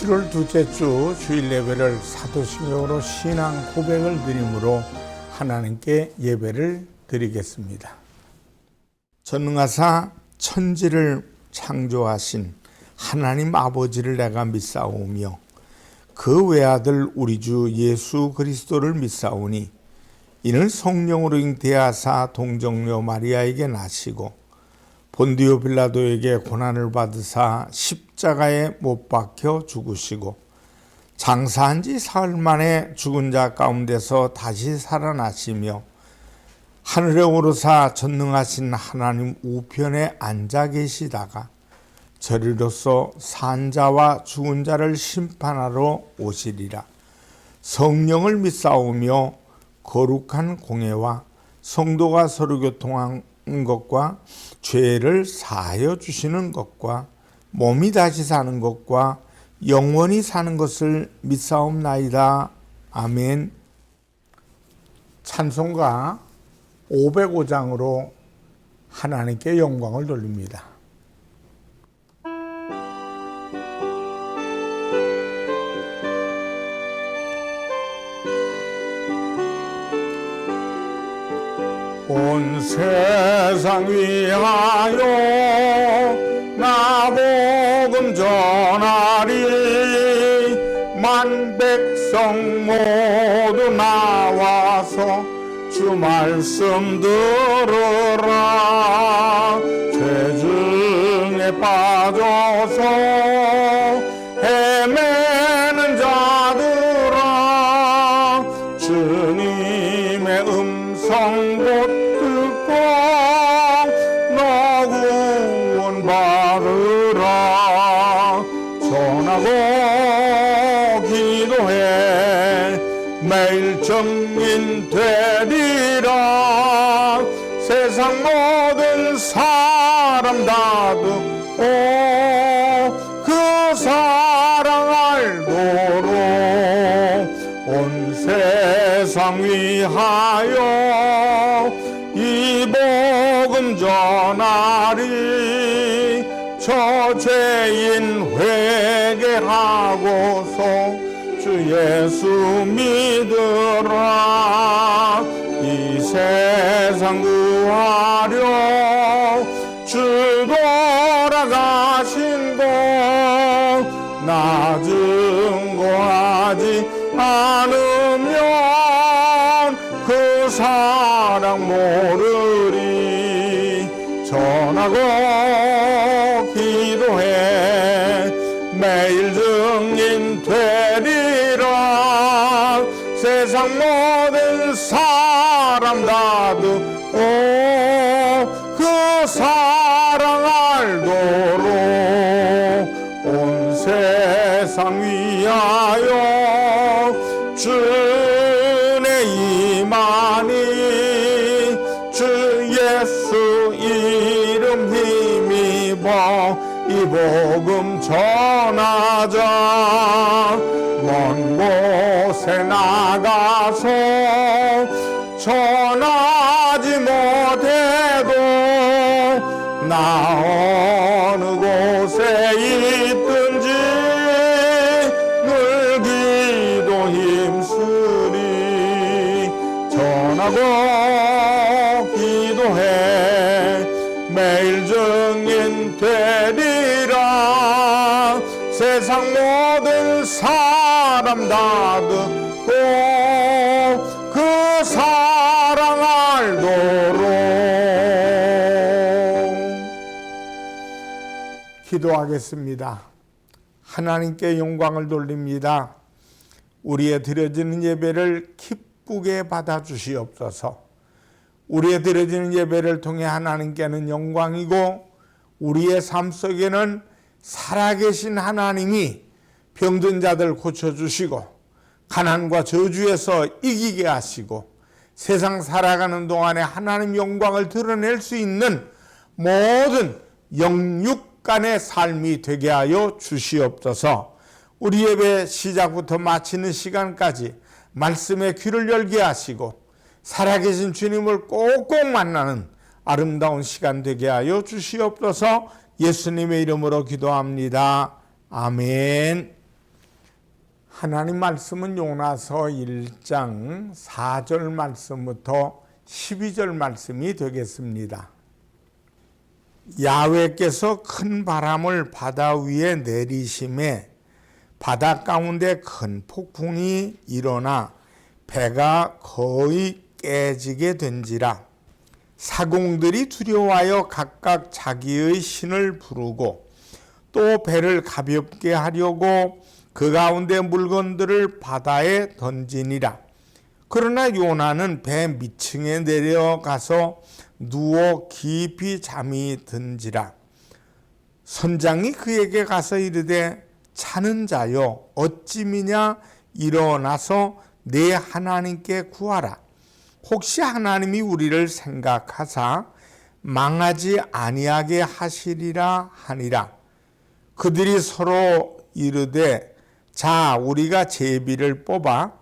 7월 둘째 주 주일 예배를 사도신경으로 신앙 고백을 드림으로 하나님께 예배를 드리겠습니다. 전능하사 천지를 창조하신 하나님 아버지를 내가 믿사오며 그 외아들 우리 주 예수 그리스도를 믿사오니 이는 성령으로 잉태하사 동정녀 마리아에게 나시고 본디오 빌라도에게 고난을 받으사 십자가에 못 박혀 죽으시고 장사한 지 사흘 만에 죽은 자 가운데서 다시 살아나시며 하늘에 오르사 전능하신 하나님 우편에 앉아 계시다가 저리로서 산 자와 죽은 자를 심판하러 오시리라. 성령을 믿사오며 거룩한 공예와 성도가 서로 교통한 것과 죄를 사하여 주시는 것과 몸이 다시 사는 것과 영원히 사는 것을 믿사옵나이다. 아멘. 찬송가 505장으로 하나님께 영광을 돌립니다. 온 세상 위하여 나 복음 전하리. 만 백성 모두 나와서 주 말씀 들으라. 죄 중에 빠져서 헤매는 자들아, 주님의 음성 곧 너 구원 받으라. 전하고 기도해 매일 증인 되리라. 세상 모든 사람 다 듣고 그 사랑 알도록 온 세상 위하여 이 복음 전하리. 저 죄인 회개하고서 주 예수 믿으라. 이 세상 구하려 주 돌아가신 것 나 증거하지 않으면 그 사랑 모르리. 전하고 기도해 매일 증인 되리라. 세상 모든 사람 다 듣고 그 사랑 알도록 온 세상 위하여 주의 임하니. 주 예수 이름 힘입어 이 복음 전하자. 먼 곳에 나가서 전하지 못해도 나 어느 곳에 있든지 늘 기도 힘쓰리. 전하고 기도해 매일 증인 되리라. 세상 모든 사람 다 듣고 그 사랑 알도록. 기도하겠습니다. 하나님께 영광을 돌립니다. 우리의 드려지는 예배를 기쁘게 받아주시옵소서. 우리의 드려지는 예배를 통해 하나님께는 영광이고 우리의 삶 속에는 살아계신 하나님이 병든 자들 고쳐주시고 가난과 저주에서 이기게 하시고 세상 살아가는 동안에 하나님 영광을 드러낼 수 있는 모든 영육 간의 삶이 되게 하여 주시옵소서. 우리 예배 시작부터 마치는 시간까지 말씀의 귀를 열게 하시고 살아계신 주님을 꼭꼭 만나는 아름다운 시간 되게 하여 주시옵소서. 예수님의 이름으로 기도합니다. 아멘. 하나님 말씀은 요나서 1장 4절 말씀부터 12절 말씀이 되겠습니다. 야훼께서 큰 바람을 바다 위에 내리심에 바다 가운데 큰 폭풍이 일어나 배가 거의 깨지게 된지라. 사공들이 두려워하여 각각 자기의 신을 부르고 또 배를 가볍게 하려고 그 가운데 물건들을 바다에 던지니라. 그러나 요나는 배 밑층에 내려가서 누워 깊이 잠이 든지라. 선장이 그에게 가서 이르되 자는 자여 어찌 미냐 일어나서 내 하나님께 구하라. 혹시 하나님이 우리를 생각하사 망하지 아니하게 하시리라 하니라. 그들이 서로 이르되 자 우리가 제비를 뽑아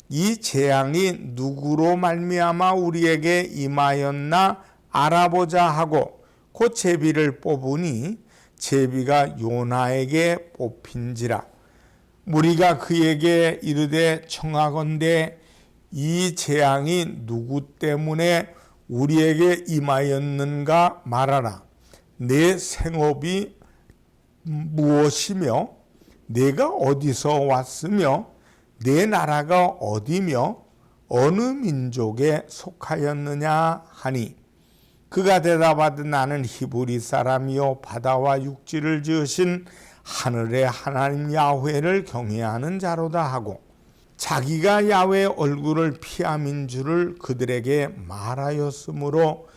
이 재앙이 누구로 말미암아 우리에게 임하였나 알아보자 하고 곧 제비를 뽑으니 제비가 요나에게 뽑힌지라. 무리가 그에게 이르되 청하건대 이 재앙이 누구 때문에 우리에게 임하였는가 말하라. 내 생업이 무엇이며 내가 어디서 왔으며 내 나라가 어디며 어느 민족에 속하였느냐 하니 그가 대답하되 나는 히브리 사람이요 바다와 육지를 지으신 하늘의 하나님 야훼를 경외하는 자로다 하고 자기가 야훼의 얼굴을 피함인 줄을 그들에게 말하였으므로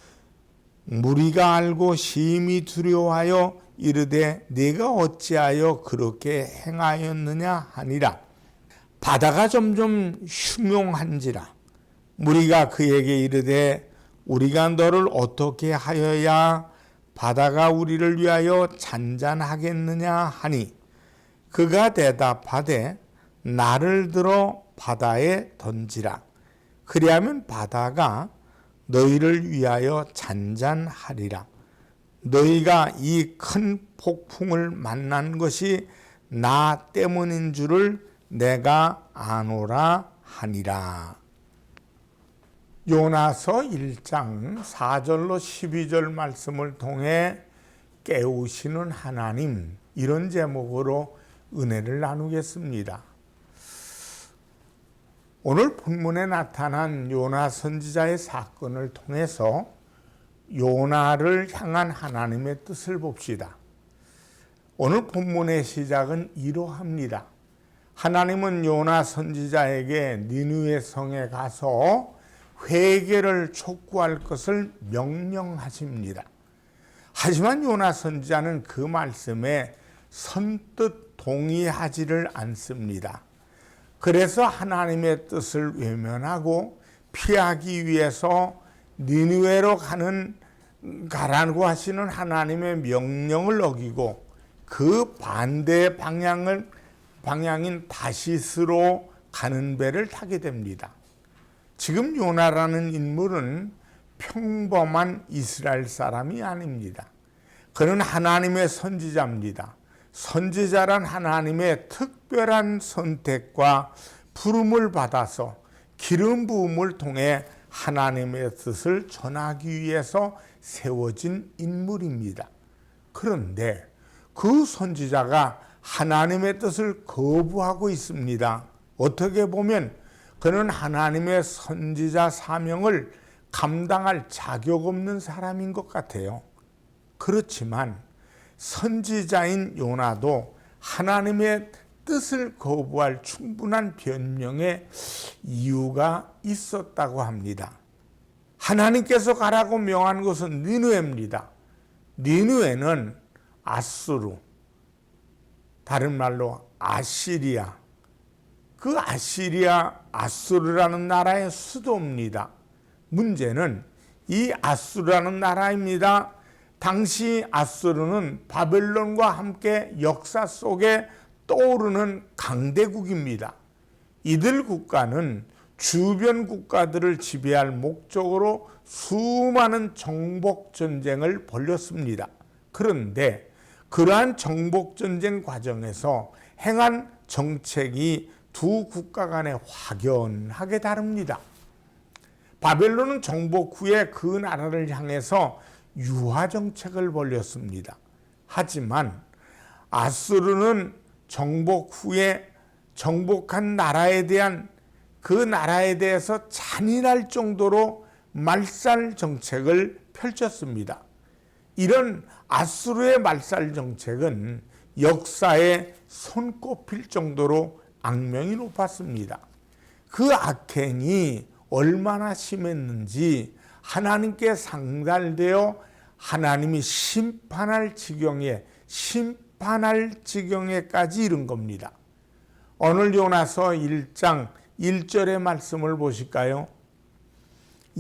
무리가 알고 심히 두려워하여 이르되 네가 어찌하여 그렇게 행하였느냐 하니라. 바다가 점점 흉용한지라. 무리가 그에게 이르되 우리가 너를 어떻게 하여야 바다가 우리를 위하여 잔잔하겠느냐 하니 그가 대답하되 나를 들어 바다에 던지라. 그리하면 바다가 너희를 위하여 잔잔하리라. 너희가 이 큰 폭풍을 만난 것이 나 때문인 줄을 내가 아노라 하니라. 요나서 1장 4절로 12절 말씀을 통해 깨우시는 하나님, 이런 제목으로 은혜를 나누겠습니다. 오늘 본문에 나타난 요나 선지자의 사건을 통해서 요나를 향한 하나님의 뜻을 봅시다. 오늘 본문의 시작은 이러합니다. 하나님은 요나 선지자에게 니느웨 성에 가서 회개를 촉구할 것을 명령하십니다. 하지만 요나 선지자는 그 말씀에 선뜻 동의하지를 않습니다. 그래서 하나님의 뜻을 외면하고 피하기 위해서 니느웨로 가라고 하시는 하나님의 명령을 어기고 그 반대 방향인 다시스로 가는 배를 타게 됩니다. 지금 요나라는 인물은 평범한 이스라엘 사람이 아닙니다. 그는 하나님의 선지자입니다. 선지자란 하나님의 특별한 선택과 부름을 받아서 기름 부음을 통해 하나님의 뜻을 전하기 위해서 세워진 인물입니다. 그런데 그 선지자가 하나님의 뜻을 거부하고 있습니다. 어떻게 보면 그는 하나님의 선지자 사명을 감당할 자격 없는 사람인 것 같아요. 그렇지만 선지자인 요나도 하나님의 뜻을 거부할 충분한 변명의 이유가 있었다고 합니다. 하나님께서 가라고 명한 것은 니느웨입니다. 니느웨는 아수르, 다른 말로 아시리아, 그 아수르라는 나라의 수도입니다. 문제는 이 아수르라는 나라입니다. 당시 아수르는 바벨론과 함께 역사 속에 떠오르는 강대국입니다. 이들 국가는 주변 국가들을 지배할 목적으로 수많은 정복 전쟁을 벌였습니다. 그런데 그러한 정복 전쟁 과정에서 행한 정책이 두 국가 간에 확연하게 다릅니다. 바벨론은 정복 후에 그 나라를 향해서 유화 정책을 벌였습니다. 하지만 아수르는 정복 후에 정복한 나라에 대한 그 나라에 대해서 잔인할 정도로 말살 정책을 펼쳤습니다. 이런 아수르의 말살 정책은 역사에 손꼽힐 정도로 악명이 높았습니다. 그 악행이 얼마나 심했는지 하나님께 상달되어 하나님이 심판할 지경에까지 이른 겁니다. 오늘 요나서 1장 1절의 말씀을 보실까요?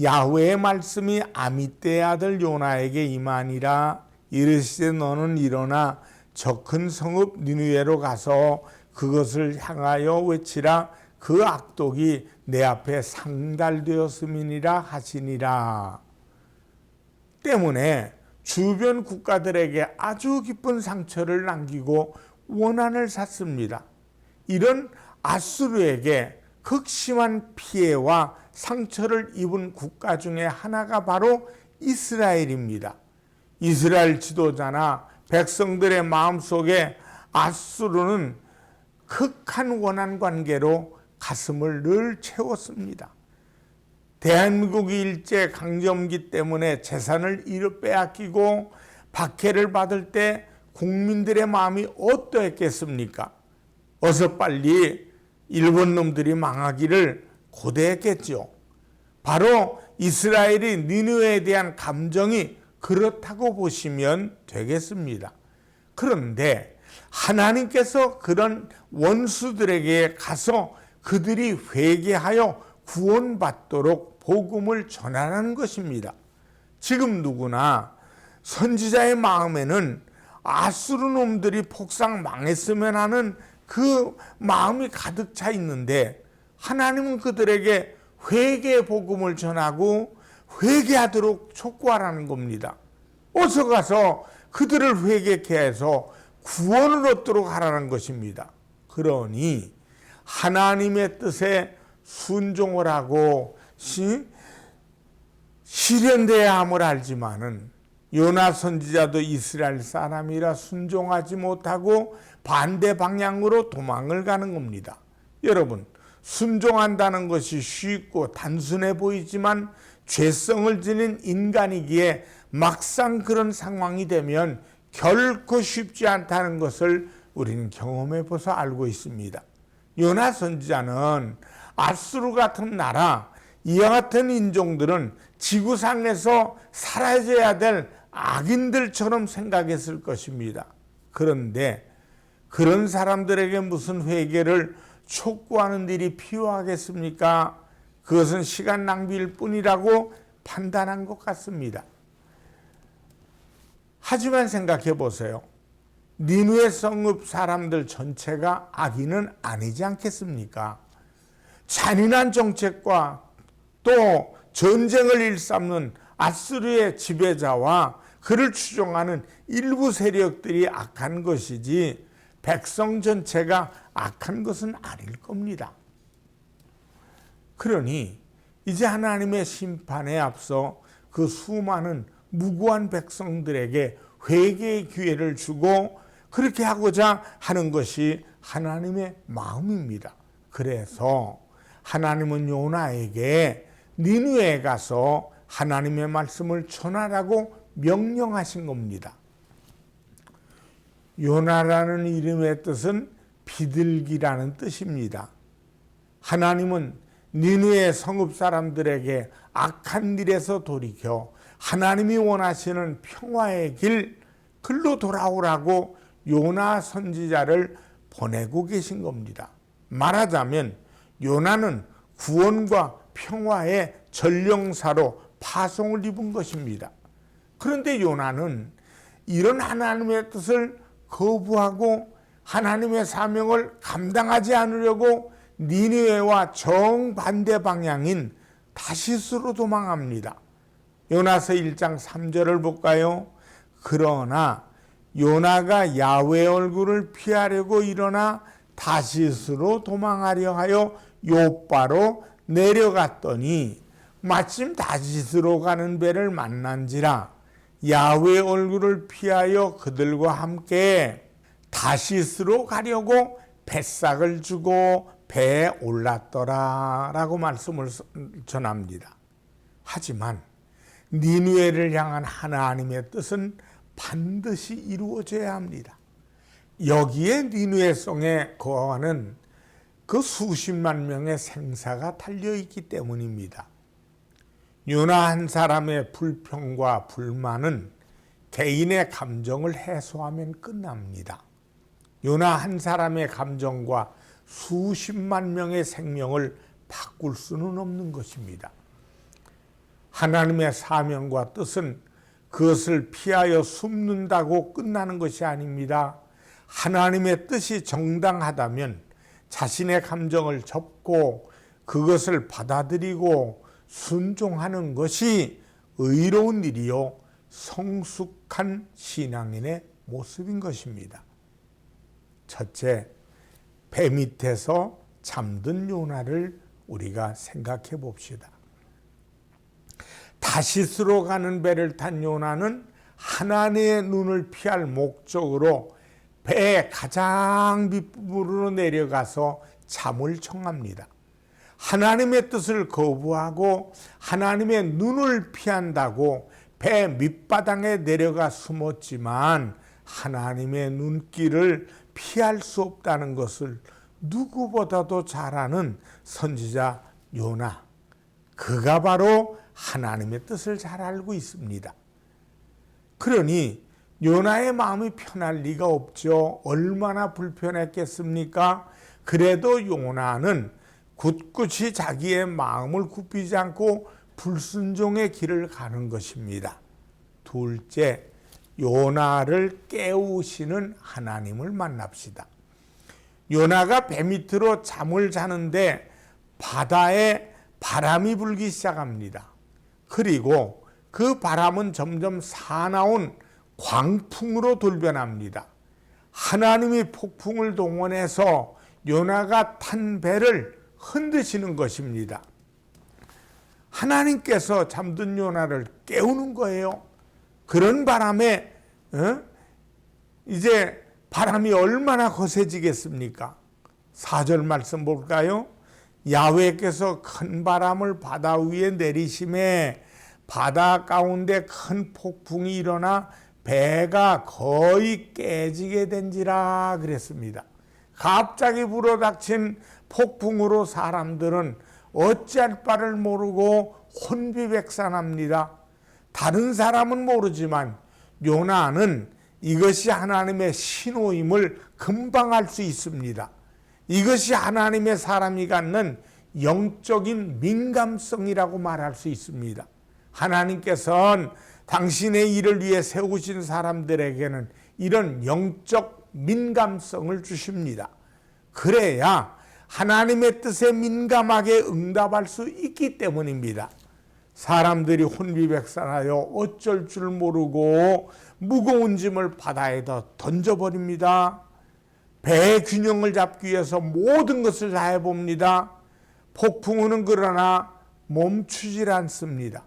야훼의 말씀이 아미떼의 아들 요나에게 임하니라. 이르시되 너는 일어나 저 큰 성읍 니느웨로 가서 그것을 향하여 외치라. 그 악독이 내 앞에 상달되었음이니라 하시니라. 때문에 주변 국가들에게 아주 깊은 상처를 남기고 원한을 샀습니다. 이런 아수르에게 극심한 피해와 상처를 입은 국가 중에 하나가 바로 이스라엘입니다. 이스라엘 지도자나 백성들의 마음속에 아수르는 극한 원한 관계로 가슴을 늘 채웠습니다. 대한민국이 일제 강점기 때문에 재산을 빼앗기고 박해를 받을 때 국민들의 마음이 어떠했겠습니까? 어서 빨리 일본 놈들이 망하기를 고대했겠죠. 바로 이스라엘이 니느웨에 대한 감정이 그렇다고 보시면 되겠습니다. 그런데 하나님께서 그런 원수들에게 가서 그들이 회개하여 구원받도록 복음을 전하라는 것입니다. 지금 누구나 선지자의 마음에는 아수르 놈들이 폭삭 망했으면 하는 그 마음이 가득 차 있는데 하나님은 그들에게 회개의 복음을 전하고 회개하도록 촉구하라는 겁니다. 어서 가서 그들을 회개케 해서 구원을 얻도록 하라는 것입니다. 그러니 하나님의 뜻에 순종을 하고 실현돼야 함을 알지만은 요나 선지자도 이스라엘 사람이라 순종하지 못하고 반대 방향으로 도망을 가는 겁니다. 여러분, 순종한다는 것이 쉽고 단순해 보이지만 죄성을 지닌 인간이기에 막상 그런 상황이 되면 결코 쉽지 않다는 것을 우리는 경험해 보서 알고 있습니다. 요나 선지자는 아수르 같은 나라, 이와 같은 인종들은 지구상에서 사라져야 될 악인들처럼 생각했을 것입니다. 그런데 그런 사람들에게 무슨 회개를 촉구하는 일이 필요하겠습니까? 그것은 시간 낭비일 뿐이라고 판단한 것 같습니다. 하지만 생각해 보세요. 니느웨 성읍 사람들 전체가 악인은 아니지 않겠습니까? 잔인한 정책과 또 전쟁을 일삼는 아수르의 지배자와 그를 추종하는 일부 세력들이 악한 것이지 백성 전체가 악한 것은 아닐 겁니다. 그러니 이제 하나님의 심판에 앞서 그 수많은 무고한 백성들에게 회개의 기회를 주고 그렇게 하고자 하는 것이 하나님의 마음입니다. 그래서 하나님은 요나에게 니느웨에 가서 하나님의 말씀을 전하라고 명령하신 겁니다. 요나라는 이름의 뜻은 비둘기라는 뜻입니다. 하나님은 니느웨 성읍 사람들에게 악한 일에서 돌이켜 하나님이 원하시는 평화의 길, 글로 돌아오라고 요나 선지자를 보내고 계신 겁니다. 말하자면 요나는 구원과 평화의 전령사로 파송을 입은 것입니다. 그런데 요나는 이런 하나님의 뜻을 거부하고 하나님의 사명을 감당하지 않으려고 니느웨와 정반대 방향인 다시스로 도망합니다. 요나서 1장 3절을 볼까요? 그러나 요나가 야훼 얼굴을 피하려고 일어나 다시스로 도망하려 하여 요바로 내려갔더니 마침 다시스로 가는 배를 만난지라 야훼 얼굴을 피하여 그들과 함께 다시스로 가려고 뱃삭을 주고 배에 올랐더라 라고 말씀을 전합니다. 하지만 니느웨를 향한 하나님의 뜻은 반드시 이루어져야 합니다. 여기에 니느웨 성에 거하는 그 수십만 명의 생사가 달려있기 때문입니다. 요나 한 사람의 불평과 불만은 개인의 감정을 해소하면 끝납니다. 요나 한 사람의 감정과 수십만 명의 생명을 바꿀 수는 없는 것입니다. 하나님의 사명과 뜻은 그것을 피하여 숨는다고 끝나는 것이 아닙니다. 하나님의 뜻이 정당하다면 자신의 감정을 접고 그것을 받아들이고 순종하는 것이 의로운 일이요 성숙한 신앙인의 모습인 것입니다. 첫째, 배 밑에서 잠든 요나를 우리가 생각해 봅시다. 다시스로 가는 배를 탄 요나는 하나님의 눈을 피할 목적으로 배의 가장 밑부분으로 내려가서 잠을 청합니다. 하나님의 뜻을 거부하고 하나님의 눈을 피한다고 배 밑바닥에 내려가 숨었지만 하나님의 눈길을 피할 수 없다는 것을 누구보다도 잘 아는 선지자 요나, 그가 바로 하나님의 뜻을 잘 알고 있습니다. 그러니 요나의 마음이 편할 리가 없죠. 얼마나 불편했겠습니까? 그래도 요나는 굳굳이 자기의 마음을 굽히지 않고 불순종의 길을 가는 것입니다. 둘째, 요나를 깨우시는 하나님을 만납시다. 요나가 배 밑으로 잠을 자는데 바다에 바람이 불기 시작합니다. 그리고 그 바람은 점점 사나운 광풍으로 돌변합니다. 하나님이 폭풍을 동원해서 요나가 탄 배를 흔드시는 것입니다. 하나님께서 잠든 요나를 깨우는 거예요. 그런 바람에 이제 바람이 얼마나 거세지겠습니까? 4절 말씀 볼까요? 야훼께서 큰 바람을 바다 위에 내리심에 바다 가운데 큰 폭풍이 일어나 배가 거의 깨지게 된지라 그랬습니다. 갑자기 불어닥친 폭풍으로 사람들은 어찌할 바를 모르고 혼비백산합니다. 다른 사람은 모르지만 요나는 이것이 하나님의 신호임을 금방 알 수 있습니다. 이것이 하나님의 사람이 갖는 영적인 민감성이라고 말할 수 있습니다. 하나님께서는 당신의 일을 위해 세우신 사람들에게는 이런 영적 민감성을 주십니다. 그래야 하나님의 뜻에 민감하게 응답할 수 있기 때문입니다. 사람들이 혼비백산하여 어쩔 줄 모르고 무거운 짐을 바다에다 던져버립니다. 배의 균형을 잡기 위해서 모든 것을 다 해봅니다. 폭풍우는 그러나 멈추질 않습니다.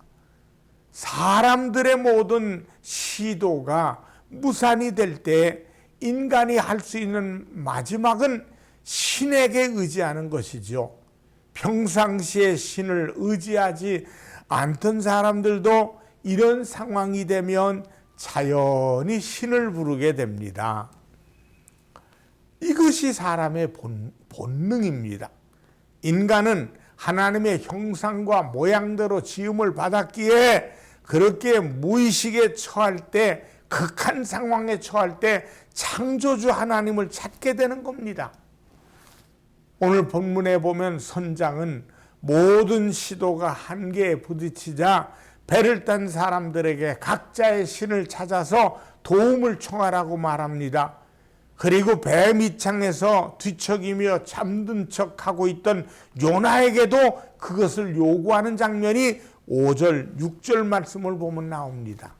사람들의 모든 시도가 무산이 될 때 인간이 할 수 있는 마지막은 신에게 의지하는 것이죠. 평상시에 신을 의지하지 않던 사람들도 이런 상황이 되면 자연히 신을 부르게 됩니다. 이것이 사람의 본능입니다. 인간은 하나님의 형상과 모양대로 지음을 받았기에 그렇게 무의식에 처할 때, 극한 상황에 처할 때 창조주 하나님을 찾게 되는 겁니다. 오늘 본문에 보면 선장은 모든 시도가 한계에 부딪히자 배를 탄 사람들에게 각자의 신을 찾아서 도움을 청하라고 말합니다. 그리고 배 밑창에서 뒤척이며 잠든 척하고 있던 요나에게도 그것을 요구하는 장면이 5절, 6절 말씀을 보면 나옵니다.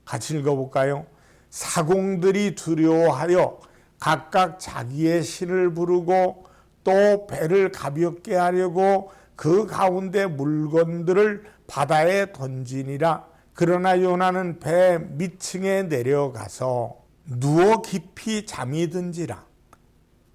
같이 읽어볼까요? 사공들이 두려워하여 각각 자기의 신을 부르고 또 배를 가볍게 하려고 그 가운데 물건들을 바다에 던지니라. 그러나 요나는 배 밑층에 내려가서 누워 깊이 잠이 든지라.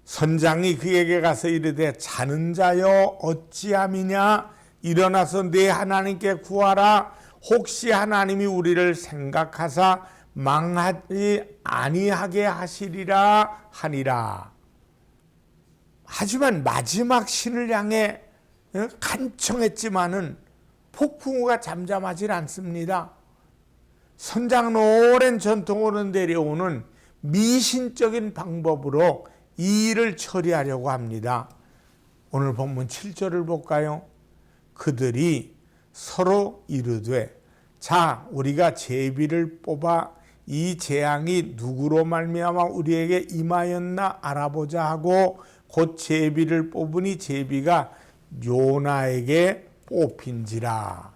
선장이 그에게 가서 이르되 자는 자여 어찌함이냐. 일어나서 네 하나님께 구하라. 혹시 하나님이 우리를 생각하사 망하지 아니하게 하시리라 하니라. 하지만 마지막 신을 향해 간청했지만은 폭풍우가 잠잠하지 않습니다. 선장은 오랜 전통으로 내려오는 미신적인 방법으로 이 일을 처리하려고 합니다. 오늘 본문 7절을 볼까요? 그들이 서로 이르되 자 우리가 제비를 뽑아 이 재앙이 누구로 말미암아 우리에게 임하였나 알아보자 하고 곧 제비를 뽑으니 제비가 요나에게 뽑힌지라.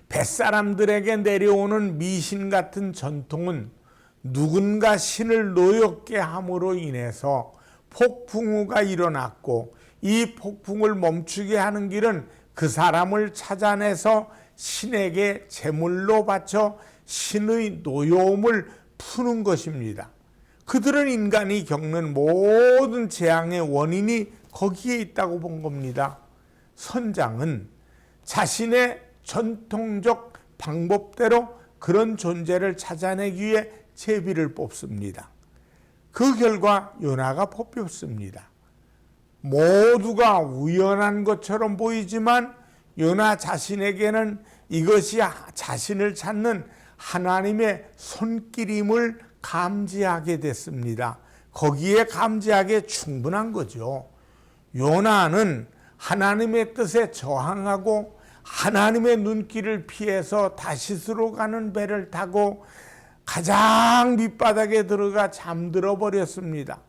뱃사람들에게 내려오는 미신 같은 전통은 누군가 신을 노엽게 함으로 인해서 폭풍우가 일어났고 이 폭풍을 멈추게 하는 길은 그 사람을 찾아내서 신에게 제물로 바쳐 신의 노여움을 푸는 것입니다. 그들은 인간이 겪는 모든 재앙의 원인이 거기에 있다고 본 겁니다. 선장은 자신의 전통적 방법대로 그런 존재를 찾아내기 위해 제비를 뽑습니다. 그 결과 요나가 뽑혔습니다. 모두가 우연한 것처럼 보이지만 요나 자신에게는 이것이 자신을 찾는 하나님의 손길임을 감지하게 됐습니다. 거기에 감지하기에 충분한 거죠. 요나는 하나님의 뜻에 저항하고 하나님의 눈길을 피해서 다시스로 가는 배를 타고 가장 밑바닥에 들어가 잠들어 버렸습니다.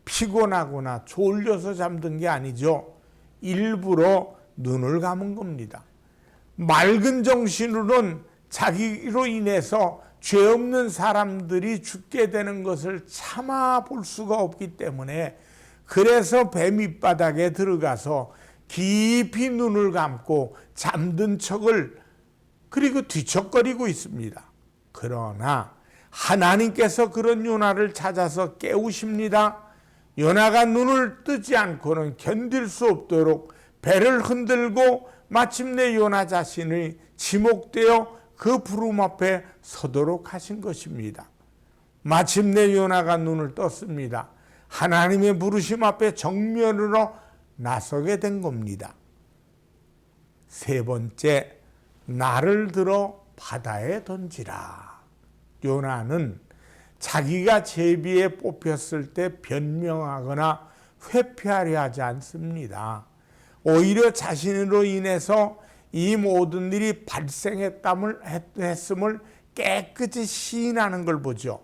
피곤하거나 졸려서 잠든 게 아니죠. 일부러 눈을 감은 겁니다. 맑은 정신으로는 자기로 인해서 죄 없는 사람들이 죽게 되는 것을 참아 볼 수가 없기 때문에 그래서 배 밑바닥에 들어가서 깊이 눈을 감고 잠든 척을 그리고 뒤척거리고 있습니다. 그러나 하나님께서 그런 요나를 찾아서 깨우십니다. 요나가 눈을 뜨지 않고는 견딜 수 없도록 배를 흔들고 마침내 요나 자신이 지목되어 그 부름 앞에 서도록 하신 것입니다. 마침내 요나가 눈을 떴습니다. 하나님의 부르심 앞에 정면으로 나서게 된 겁니다. 세 번째, 나를 들어 바다에 던지라. 요나는 자기가 제비에 뽑혔을 때 변명하거나 회피하려 하지 않습니다. 오히려 자신으로 인해서 이 모든 일이 발생했음을 깨끗이 시인하는 걸 보죠.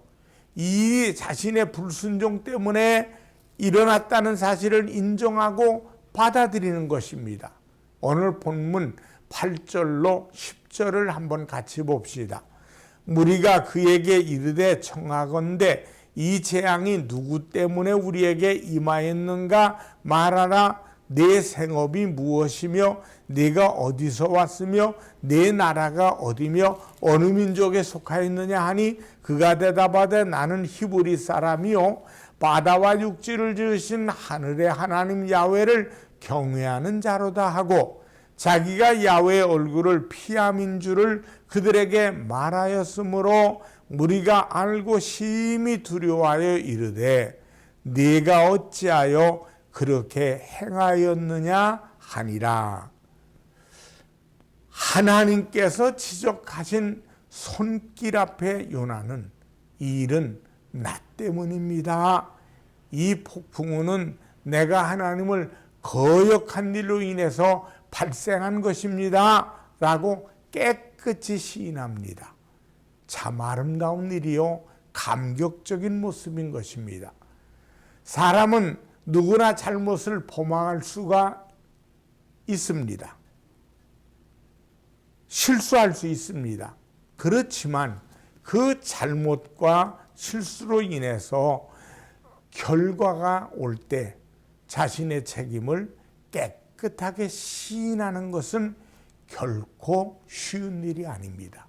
이 자신의 불순종 때문에 일어났다는 사실을 인정하고 받아들이는 것입니다. 오늘 본문 8절로 10절을 한번 같이 봅시다. 무리가 그에게 이르되 청하건대 이 재앙이 누구 때문에 우리에게 임하였는가 말하라. 내 생업이 무엇이며 네가 어디서 왔으며 네 나라가 어디며 어느 민족에 속하였느냐 하니 그가 대답하되 나는 히브리 사람이요 바다와 육지를 지으신 하늘의 하나님 야훼를 경외하는 자로다 하고 자기가 야훼의 얼굴을 피함인 줄을 그들에게 말하였으므로 무리가 알고 심히 두려워하여 이르되 네가 어찌하여 그렇게 행하였느냐 하니라. 하나님께서 지적하신 손길 앞에 요나는 이 일은 나 때문입니다. 이 폭풍우는 내가 하나님을 거역한 일로 인해서 발생한 것입니다. 라고 깨끗이 시인합니다. 참 아름다운 일이요 감격적인 모습인 것입니다. 사람은 누구나 잘못을 범할 수가 있습니다. 실수할 수 있습니다. 그렇지만 그 잘못과 실수로 인해서 결과가 올 때 자신의 책임을 깨끗하게 시인하는 것은 결코 쉬운 일이 아닙니다.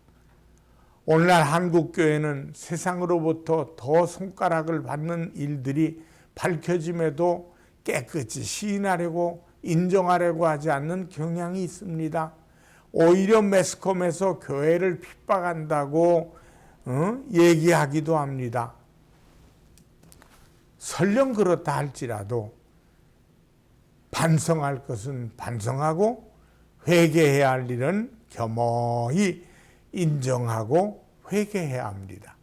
오늘날 한국교회는 세상으로부터 더 손가락을 받는 일들이 밝혀짐에도 깨끗이 시인하려고 인정하려고 하지 않는 경향이 있습니다. 오히려 매스컴에서 교회를 핍박한다고 얘기하기도 합니다. 설령 그렇다 할지라도 반성할 것은 반성하고 회개해야 할 일은 겸허히 인정하고 회개해야 합니다.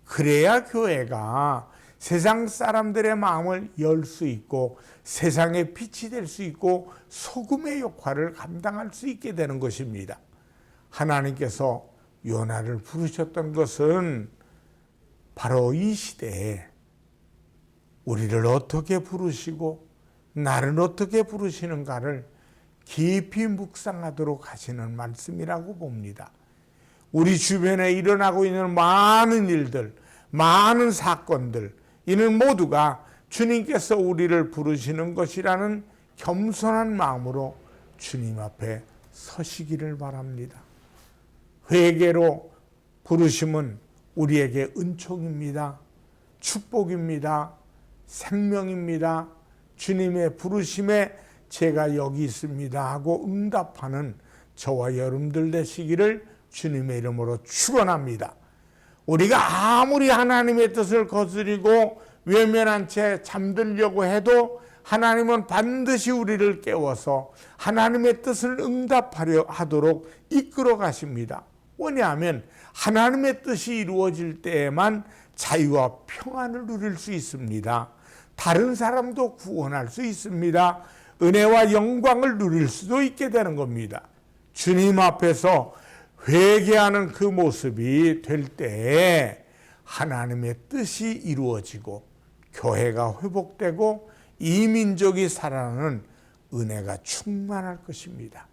그래야 교회가 세상 사람들의 마음을 열 수 있고 세상의 빛이 될 수 있고 소금의 역할을 감당할 수 있게 되는 것입니다. 하나님께서 요나를 부르셨던 것은 바로 이 시대에 우리를 어떻게 부르시고 나를 어떻게 부르시는가를 깊이 묵상하도록 하시는 말씀이라고 봅니다. 우리 주변에 일어나고 있는 많은 일들, 많은 사건들, 이는 모두가 주님께서 우리를 부르시는 것이라는 겸손한 마음으로 주님 앞에 서시기를 바랍니다. 회개로 부르심은 우리에게 은총입니다. 축복입니다. 생명입니다. 주님의 부르심에 제가 여기 있습니다 하고 응답하는 저와 여러분들 되시기를 주님의 이름으로 축원합니다. 우리가 아무리 하나님의 뜻을 거스리고 외면한 채 잠들려고 해도 하나님은 반드시 우리를 깨워서 하나님의 뜻을 응답하려 하도록 이끌어 가십니다. 왜냐하면 하나님의 뜻이 이루어질 때에만 자유와 평안을 누릴 수 있습니다. 다른 사람도 구원할 수 있습니다. 은혜와 영광을 누릴 수도 있게 되는 겁니다. 주님 앞에서 회개하는 그 모습이 될 때에 하나님의 뜻이 이루어지고 교회가 회복되고 이 민족이 살아나는 은혜가 충만할 것입니다.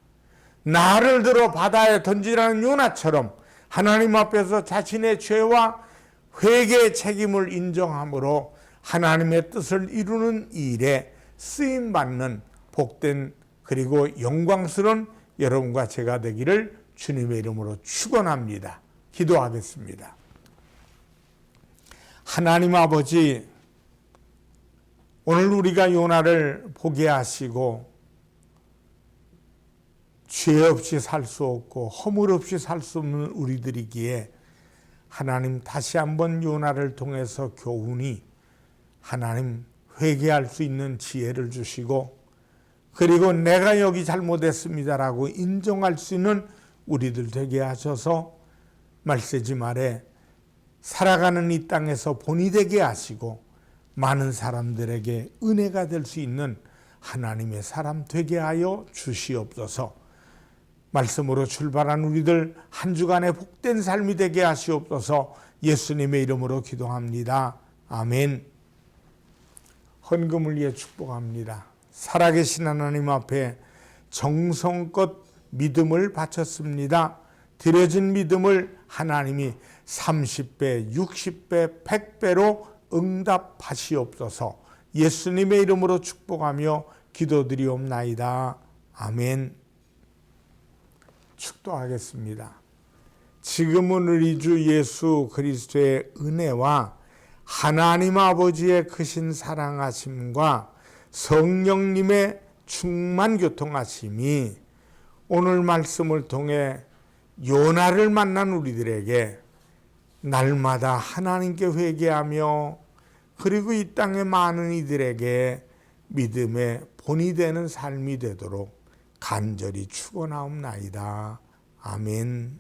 나를 들어 바다에 던지라는 요나처럼 하나님 앞에서 자신의 죄와 회개의 책임을 인정함으로 하나님의 뜻을 이루는 일에 쓰임받는 복된 그리고 영광스러운 여러분과 제가 되기를 주님의 이름으로 축원합니다. 기도하겠습니다. 하나님 아버지, 오늘 우리가 요나를 보게 하시고 죄 없이 살 수 없고 허물 없이 살 수 없는 우리들이기에 하나님 다시 한번 요나를 통해서 교훈이 하나님 회개할 수 있는 지혜를 주시고 그리고 내가 여기 잘못했습니다라고 인정할 수 있는 우리들 되게 하셔서 말세지 말에 살아가는 이 땅에서 본이 되게 하시고 많은 사람들에게 은혜가 될 수 있는 하나님의 사람 되게 하여 주시옵소서. 말씀으로 출발한 우리들 한 주간의 복된 삶이 되게 하시옵소서. 예수님의 이름으로 기도합니다. 아멘. 헌금을 위해 축복합니다. 살아계신 하나님 앞에 정성껏 믿음을 바쳤습니다. 드려진 믿음을 하나님이 30배, 60배, 100배로 응답하시옵소서. 예수님의 이름으로 축복하며 기도드리옵나이다. 아멘. 축도하겠습니다. 지금은 우리 주 예수 그리스도의 은혜와 하나님 아버지의 크신 사랑하심과 성령님의 충만 교통하심이 오늘 말씀을 통해 요나를 만난 우리들에게 날마다 하나님께 회개하며 그리고 이 땅의 많은 이들에게 믿음의 본이 되는 삶이 되도록 간절히 축원하옵나이다. 아멘.